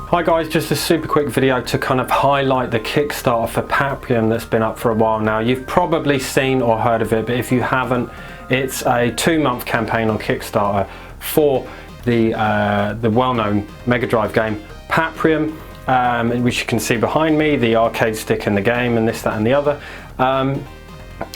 Hi guys, just a super quick video to kind of highlight the Kickstarter for Paprium that's been up for a while now. You've probably seen or heard of it, but if you haven't, it's a 2-month campaign on Kickstarter for the well-known Mega Drive game Paprium, which you can see behind me, the arcade stick in the game and this, that and the other.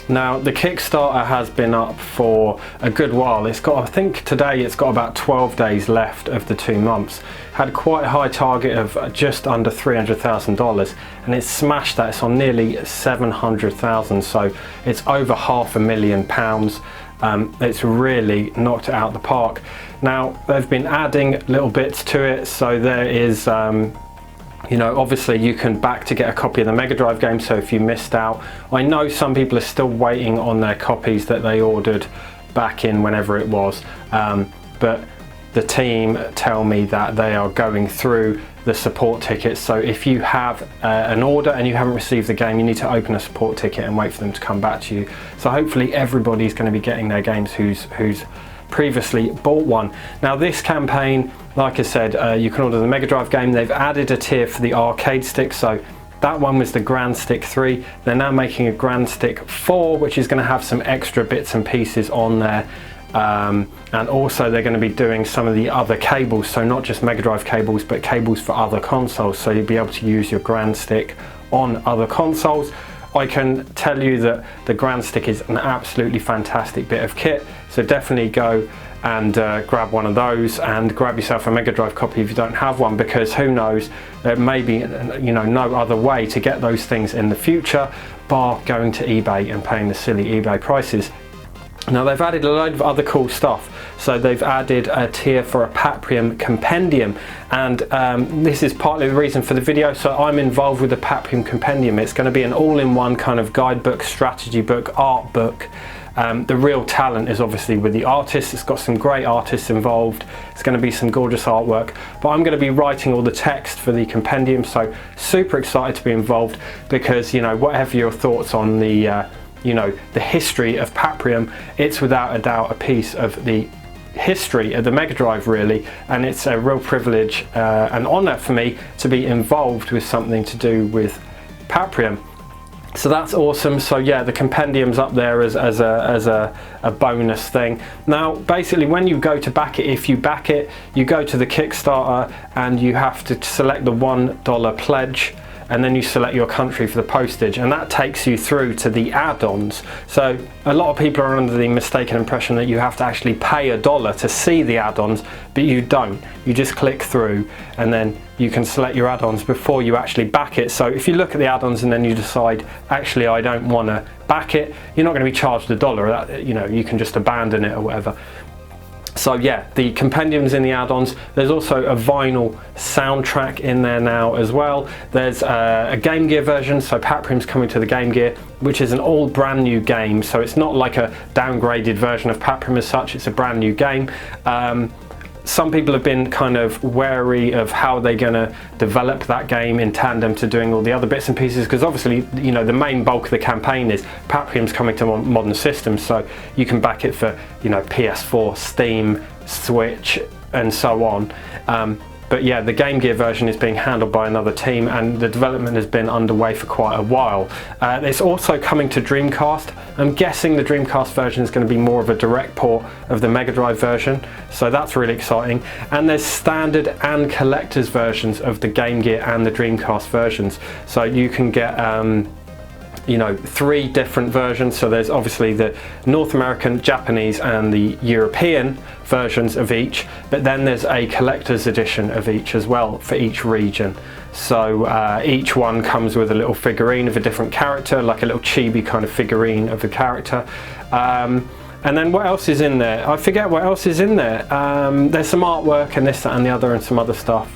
Now the Kickstarter has been up for a good while. It's got, I think today it's got about 12 days left of the 2 months. Had quite a high target of just under $300,000 and it's smashed that. It's on nearly 700,000, so it's over £500,000. It's really knocked it out of the park. Now they've been adding little bits to it, so there is you know, obviously you can back to get a copy of the Mega Drive game, so if you missed out, I know some people are still waiting on their copies that they ordered back in whenever it was, but the team tell me that they are going through the support tickets. So if you have an order and you haven't received the game, you need to open a support ticket and wait for them to come back to you. So hopefully everybody's going to be getting their games who's previously bought one. Now this campaign, like I said, you can order the Mega Drive game. They've added a tier for the arcade stick, so that one was the Grand Stick 3. They're now making a Grand Stick 4, which is going to have some extra bits and pieces on there, and also they're going to be doing some of the other cables, so not just Mega Drive cables but cables for other consoles, so you'll be able to use your Grand Stick on other consoles. I can tell you that the Grand Stick is an absolutely fantastic bit of kit, so definitely go and grab one of those and grab yourself a Mega Drive copy if you don't have one, because who knows, there may be, you know, no other way to get those things in the future bar going to eBay and paying the silly eBay prices. Now they've added a load of other cool stuff. So they've added a tier for a Paprium Compendium, and this is partly the reason for the video. So I'm involved with the Paprium Compendium. It's going to be an all-in-one kind of guidebook, strategy book, art book. The real talent is obviously with the artists. It's got some great artists involved. It's going to be some gorgeous artwork, but I'm going to be writing all the text for the compendium, so super excited to be involved, because, you know, whatever your thoughts on the you know, the history of Paprium, it's without a doubt a piece of the history of the Mega Drive really, and it's a real privilege, an honour for me to be involved with something to do with Paprium. So that's awesome. So yeah, the compendium's up there as a bonus thing. Now basically when you go to back it, if you back it, you go to the Kickstarter and you have to select the $1 pledge, and then you select your country for the postage, and that takes you through to the add-ons. So a lot of people are under the mistaken impression that you have to actually pay $1 to see the add-ons, but you don't. You just click through and then you can select your add-ons before you actually back it. So if you look at the add-ons and then you decide, actually I don't want to back it, you're not going to be charged $1. That, you know, you can just abandon it or whatever. So yeah, the compendium's in the add-ons. There's also a vinyl soundtrack in there now as well. There's a Game Gear version, so Paprium's coming to the Game Gear, which is an all brand new game, so it's not like a downgraded version of Paprium as such, it's a brand new game. Some people have been kind of wary of how they're going to develop that game in tandem to doing all the other bits and pieces, because obviously, you know, the main bulk of the campaign is Paprium's coming to modern systems, so you can back it for, you know, PS4, Steam, Switch and so on. But yeah, the Game Gear version is being handled by another team, and the development has been underway for quite a while. It's also coming to Dreamcast. I'm guessing the Dreamcast version is going to be more of a direct port of the Mega Drive version, so that's really exciting. And there's standard and collector's versions of the Game Gear and the Dreamcast versions, so you can get you know, 3 different versions. So there's obviously the North American, Japanese and the European versions of each, but then there's a collector's edition of each as well for each region. So each one comes with a little figurine of a different character, like a little chibi kind of figurine of a character. And then what else is in there? I forget what else is in there. There's some artwork and this, that and the other and some other stuff.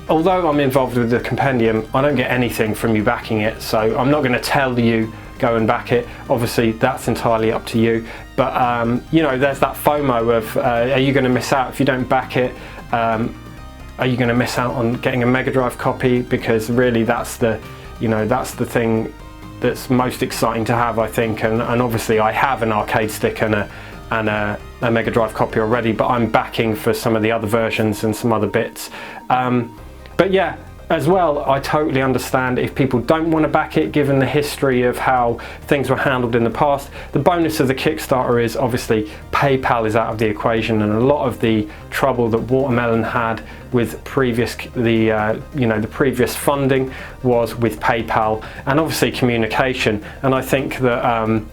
Although I'm involved with the compendium, I don't get anything from you backing it, so I'm not going to tell you go and back it. Obviously that's entirely up to you, but you know, there's that FOMO of are you going to miss out if you don't back it? Are you going to miss out on getting a Mega Drive copy? Because really that's the, you know, that's the thing that's most exciting to have, I think, and obviously I have an arcade stick and a Mega Drive copy already, but I'm backing for some of the other versions and some other bits. But yeah, as well, I totally understand if people don't want to back it, given the history of how things were handled in the past. The bonus of the Kickstarter is obviously PayPal is out of the equation, and a lot of the trouble that Watermelon had with the previous funding was with PayPal, and obviously communication. And I think that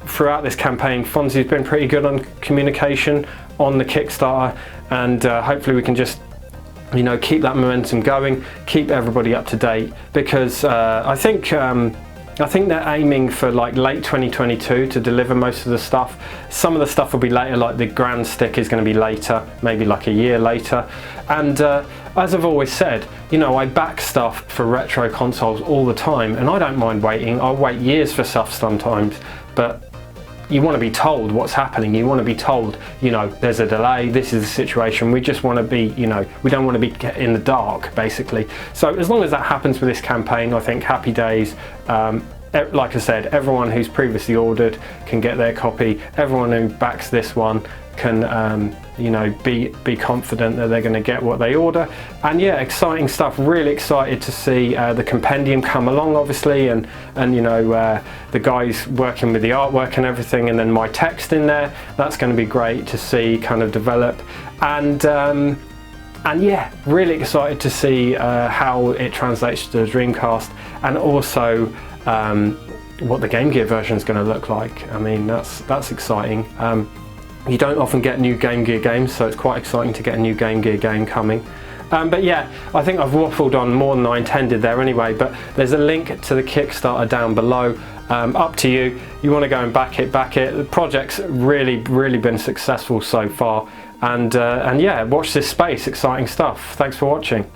throughout this campaign, Fonzie's been pretty good on communication on the Kickstarter, and hopefully we can just keep that momentum going, keep everybody up to date, because I think they're aiming for like late 2022 to deliver most of the stuff. Some of the stuff will be later, like the Grand Stick is going to be later, maybe like a year later. And as I've always said, I back stuff for retro consoles all the time, and I don't mind waiting. I'll wait years for stuff sometimes, but you want to be told what's happening. You want to be told, there's a delay, this is the situation. We just want to be, we don't want to be in the dark, basically. So as long as that happens with this campaign, I think happy days. Like I said, everyone who's previously ordered can get their copy. Everyone who backs this one can, be confident that they're going to get what they order. And yeah, exciting stuff. Really excited to see the compendium come along, obviously, and the guys working with the artwork and everything, and then my text in there. That's going to be great to see kind of develop. And yeah, really excited to see how it translates to the Dreamcast, and also what the Game Gear version is going to look like. I mean, that's exciting. You don't often get new Game Gear games, so it's quite exciting to get a new Game Gear game coming. But yeah, I think I've waffled on more than I intended there anyway, but there's a link to the Kickstarter down below. Up to you. You want to go and back it. The project's really been successful so far, and yeah, watch this space. Exciting stuff. Thanks for watching.